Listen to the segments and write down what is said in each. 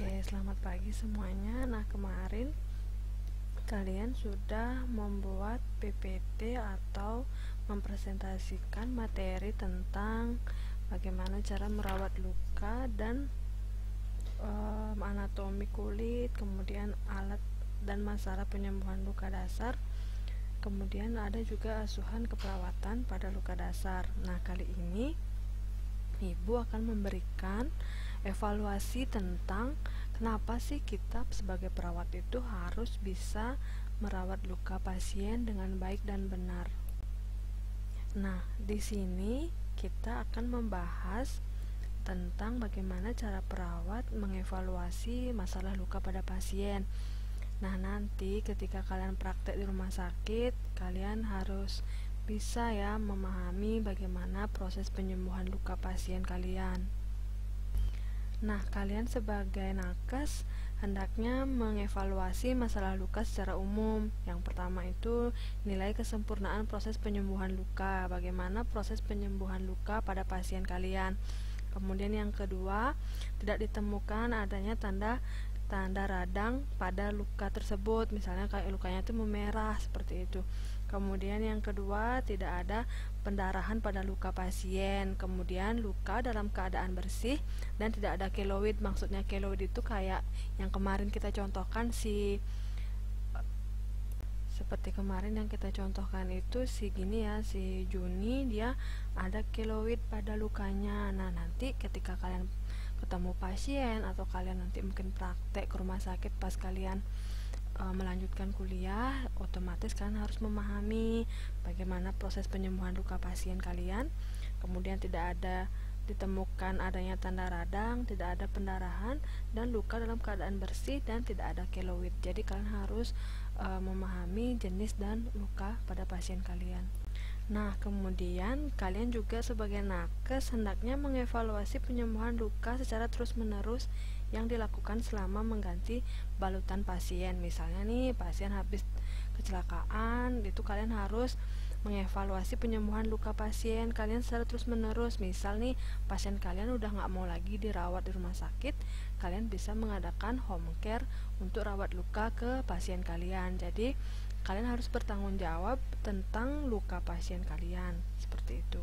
Oke, selamat pagi semuanya. Nah, kemarin kalian sudah membuat PPT atau mempresentasikan materi tentang bagaimana cara merawat luka dan anatomi kulit, kemudian alat dan masalah penyembuhan luka dasar. Kemudian ada juga asuhan keperawatan pada luka dasar. Nah, kali ini Ibu akan memberikan evaluasi tentang kenapa sih kita sebagai perawat itu harus bisa merawat luka pasien dengan baik dan benar. Nah, di sini kita akan membahas tentang bagaimana cara perawat mengevaluasi masalah luka pada pasien. Nah, nanti ketika kalian praktek di rumah sakit, kalian harus bisa ya memahami bagaimana proses penyembuhan luka pasien kalian. Nah, kalian sebagai nakes hendaknya mengevaluasi masalah luka secara umum. Yang pertama itu nilai kesempurnaan proses penyembuhan luka, bagaimana proses penyembuhan luka pada pasien kalian. Kemudian yang kedua, tidak ditemukan adanya tanda radang pada luka tersebut, misalnya kayak lukanya itu memerah seperti itu. Kemudian yang kedua, tidak ada pendarahan pada luka pasien. Kemudian luka dalam keadaan bersih dan tidak ada keloid. Maksudnya keloid itu kayak yang kemarin kita contohkan seperti kemarin yang kita contohkan itu si Juni, dia ada keloid pada lukanya. Nah, nanti ketika kalian ketemu pasien atau kalian nanti mungkin praktek ke rumah sakit pas kalian melanjutkan kuliah, otomatis kalian harus memahami bagaimana proses penyembuhan luka pasien kalian. Kemudian tidak ada ditemukan adanya tanda radang, tidak ada pendarahan, dan luka dalam keadaan bersih dan tidak ada keloid. Jadi kalian harus memahami jenis dan luka pada pasien kalian. Nah, kemudian kalian juga sebagai nakes hendaknya mengevaluasi penyembuhan luka secara terus-menerus yang dilakukan selama mengganti balutan pasien. Misalnya nih, pasien habis kecelakaan, itu kalian harus mengevaluasi penyembuhan luka pasien kalian secara terus-menerus. Misal nih, pasien kalian udah nggak mau lagi dirawat di rumah sakit, kalian bisa mengadakan home care untuk rawat luka ke pasien kalian. Jadi kalian harus bertanggung jawab tentang luka pasien kalian, seperti itu.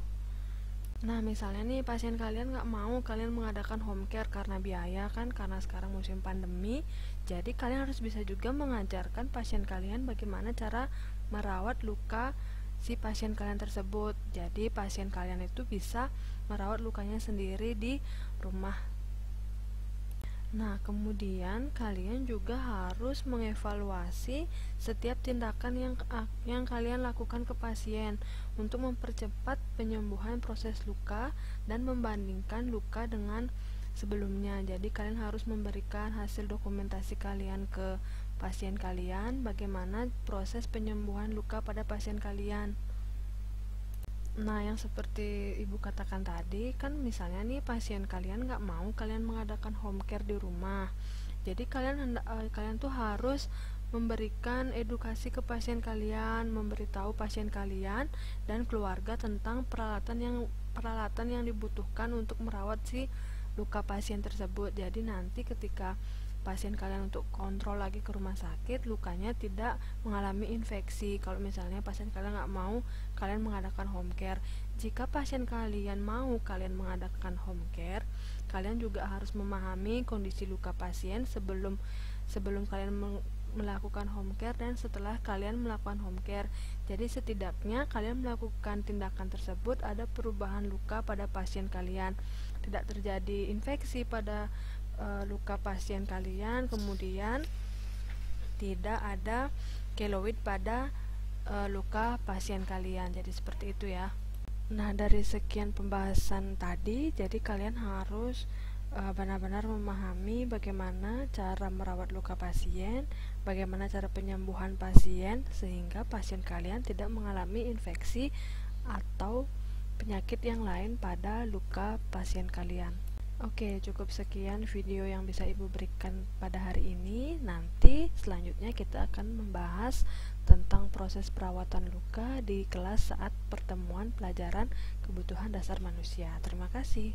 Nah, misalnya nih pasien kalian nggak mau kalian mengadakan home care karena biaya kan, karena sekarang musim pandemi. Jadi kalian harus bisa juga mengajarkan pasien kalian bagaimana cara merawat luka si pasien kalian tersebut. Jadi pasien kalian itu bisa merawat lukanya sendiri di rumah. Nah, kemudian kalian juga harus mengevaluasi setiap tindakan yang kalian lakukan ke pasien untuk mempercepat penyembuhan proses luka dan membandingkan luka dengan sebelumnya. Jadi kalian harus memberikan hasil dokumentasi kalian ke pasien kalian bagaimana proses penyembuhan luka pada pasien kalian. Nah, yang seperti ibu katakan tadi kan, misalnya nih pasien kalian nggak mau kalian mengadakan home care di rumah. Jadi kalian tuh harus memberikan edukasi ke pasien kalian, memberitahu pasien kalian dan keluarga tentang peralatan yang dibutuhkan untuk merawat si luka pasien tersebut. Jadi nanti ketika pasien kalian untuk kontrol lagi ke rumah sakit, lukanya tidak mengalami infeksi. Kalau misalnya pasien kalian nggak mau kalian mengadakan home care. Jika pasien kalian mau kalian mengadakan home care, kalian juga harus memahami kondisi luka pasien sebelum kalian melakukan home care dan setelah kalian melakukan home care. Jadi setidaknya kalian melakukan tindakan tersebut ada perubahan luka pada pasien kalian, tidak terjadi infeksi pada luka pasien kalian, kemudian tidak ada keloid pada luka pasien kalian. Jadi seperti itu ya. Nah, dari sekian pembahasan tadi, jadi kalian harus benar-benar memahami bagaimana cara merawat luka pasien, bagaimana cara penyembuhan pasien, sehingga pasien kalian tidak mengalami infeksi atau penyakit yang lain pada luka pasien kalian. Oke, cukup sekian video yang bisa ibu berikan pada hari ini. Nanti selanjutnya kita akan membahas tentang proses perawatan luka di kelas saat pertemuan pelajaran kebutuhan dasar manusia. Terima kasih.